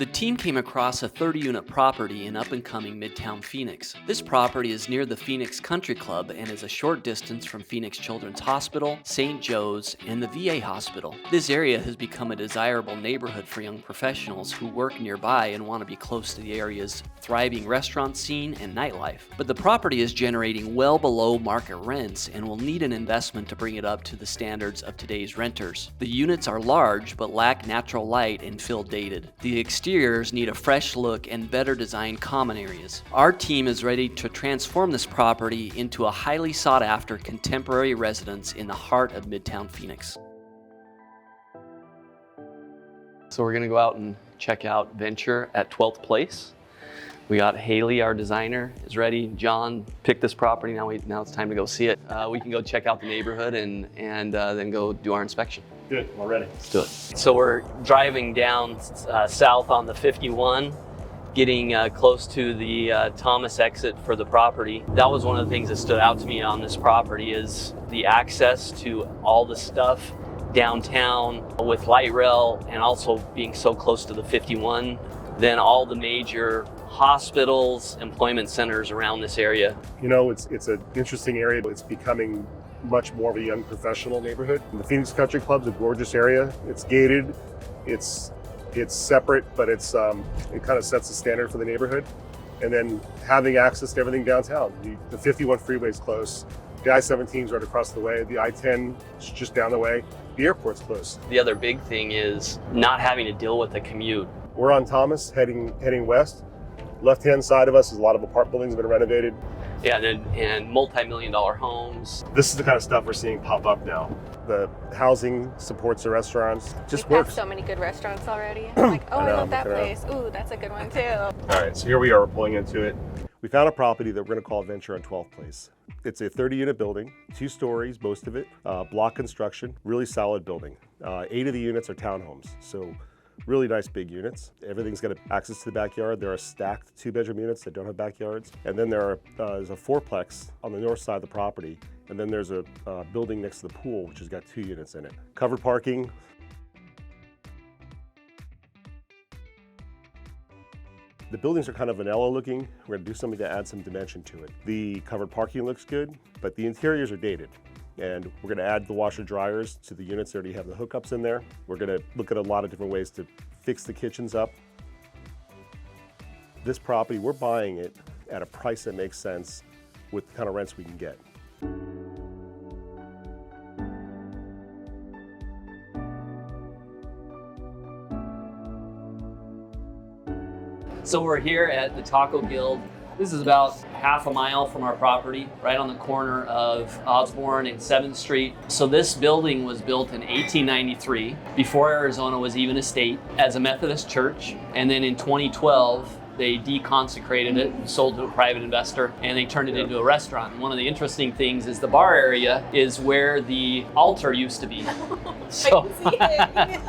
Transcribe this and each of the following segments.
The team came across a 30-unit property in up-and-coming Midtown Phoenix. This property is near the Phoenix Country Club and is a short distance from Phoenix Children's Hospital, St. Joe's, and the VA hospital. This area has become a desirable neighborhood for young professionals who work nearby and want to be close to the area's thriving restaurant scene and nightlife. But the property is generating well below market rents and will need an investment to bring it up to the standards of today's renters. The units are large but lack natural light and feel dated. The exteriors need a fresh look and better designed common areas. Our team is ready to transform this property into a highly sought after contemporary residence in the heart of Midtown Phoenix. So we're gonna go out and check out Venture at 12th Place. We got Haley, our designer, is ready. John picked this property. Now it's time to go see it. We can go check out the neighborhood and then go do our inspection. Good, we're ready. Let's do it. So we're driving down south on the 51, getting close to the Thomas exit for the property. That was one of the things that stood out to me on this property is the access to all the stuff downtown with light rail and also being so close to the 51. Then all the major hospitals, employment centers around this area. You know, it's an interesting area. It's becoming much more of a young professional neighborhood. The Phoenix Country Club's a gorgeous area. It's gated, it's separate, but it kind of sets the standard for the neighborhood. And then having access to everything downtown. The 51 freeway is close. The I-17 is right across the way. The I-10 is just down the way. The airport's close. The other big thing is not having to deal with the commute. We're on Thomas, heading west. Left-hand side of us is a lot of apartment buildings that have been renovated. Yeah, and multi-million-dollar homes. This is the kind of stuff we're seeing pop up now. The housing supports the restaurants. Just We've works. had so many good restaurants already. I'm like, oh, I love that place. Ooh, that's a good one too. All right, so here we are, we're pulling into it. We found a property that we're going to call Venture on 12th Place. It's a 30-unit building, 2 stories, most of it, block construction, really solid building. 8 of the units are townhomes, so really nice big units. Everything's got access to the backyard. There are stacked 2-bedroom units that don't have backyards. And then there's a 4-plex on the north side of the property. And then there's a building next to the pool, which has got 2 units in it. Covered parking. The buildings are kind of vanilla looking. We're gonna do something to add some dimension to it. The covered parking looks good, but the interiors are dated. And we're gonna add the washer dryers to the units that already have the hookups in there. We're gonna look at a lot of different ways to fix the kitchens up. This property, we're buying it at a price that makes sense with the kind of rents we can get. So we're here at the Taco Guild. This is about half a mile from our property, right on the corner of Osborne and 7th Street. So this building was built in 1893, before Arizona was even a state, as a Methodist church. And then in 2012, they deconsecrated it, sold to a private investor, and they turned it into a restaurant. And one of the interesting things is the bar area is where the altar used to be. So. I can see it.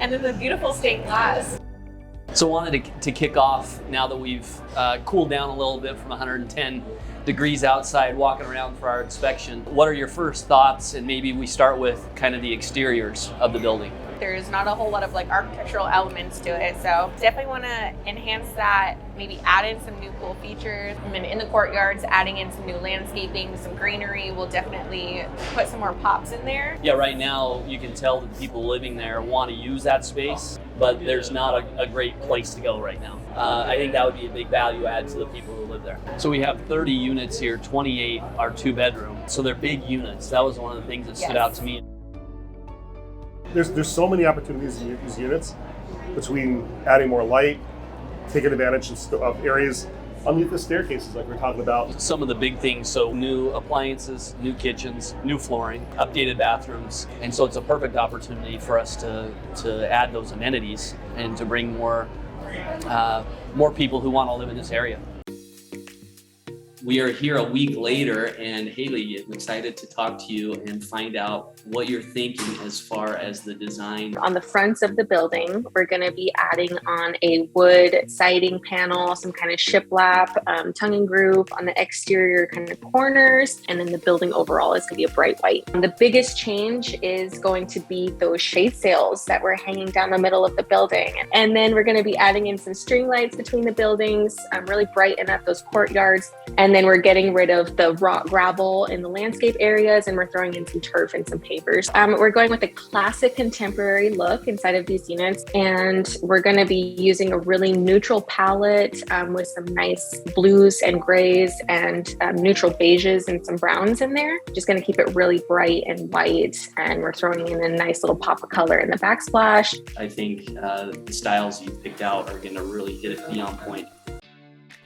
And then the beautiful stained glass. So wanted to kick off, now that we've cooled down a little bit from 110 degrees outside, walking around for our inspection. What are your first thoughts? And maybe we start with kind of the exteriors of the building. There's not a whole lot of like architectural elements to it, so definitely want to enhance that, maybe add in some new cool features. And then in the courtyards, adding in some new landscaping, some greenery will definitely put some more pops in there. Yeah, right now you can tell that the people living there want to use that space, but there's not a great place to go right now. I think that would be a big value add to the people who live there. So we have 30 units here, 28 are 2-bedroom, so they're big units. That was one of the things that stood out to me. There's so many opportunities in these units between adding more light, taking advantage of areas underneath the staircases like we're talking about. Some of the big things, so new appliances, new kitchens, new flooring, updated bathrooms. And so it's a perfect opportunity for us to add those amenities and to bring more people who want to live in this area. We are here a week later, and Haley, I'm excited to talk to you and find out what you're thinking as far as the design. On the fronts of the building, we're going to be adding on a wood siding panel, some kind of shiplap, tongue and groove on the exterior kind of corners, and then the building overall is going to be a bright white. The biggest change is going to be those shade sails that we're hanging down the middle of the building. And then we're going to be adding in some string lights between the buildings, really brighten up those courtyards. And then we're getting rid of the rock gravel in the landscape areas, and we're throwing in some turf and some pavers. We're going with a classic contemporary look inside of these units, and we're going to be using a really neutral palette with some nice blues and grays and neutral beiges and some browns in there. Just going to keep it really bright and white, and we're throwing in a nice little pop of color in the backsplash. I think the styles you picked out are going to really hit it beyond point.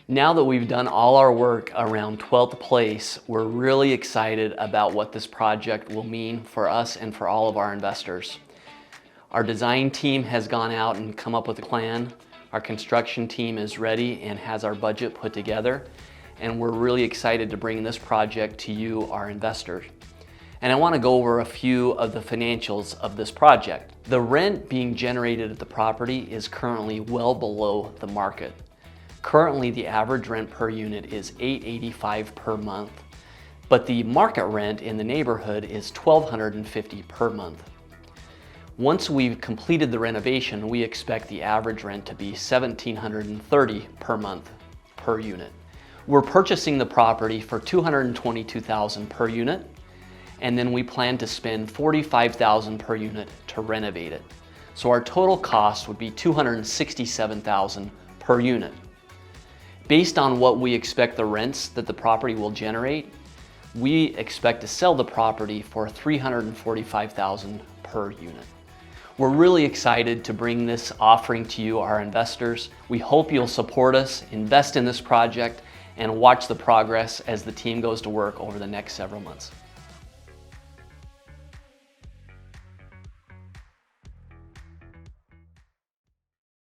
Now that we've done all our work around 12th Place, we're really excited about what this project will mean for us and for all of our investors. Our design team has gone out and come up with a plan. Our construction team is ready and has our budget put together. And we're really excited to bring this project to you, our investors. And I want to go over a few of the financials of this project. The rent being generated at the property is currently well below the market. Currently, the average rent per unit is $885 per month, but the market rent in the neighborhood is $1,250 per month. Once we've completed the renovation, we expect the average rent to be $1,730 per month per unit. We're purchasing the property for $222,000 per unit, and then we plan to spend $45,000 per unit to renovate it. So our total cost would be $267,000 per unit. Based on what we expect the rents that the property will generate, we expect to sell the property for $345,000 per unit. We're really excited to bring this offering to you, our investors. We hope you'll support us, invest in this project, and watch the progress as the team goes to work over the next several months.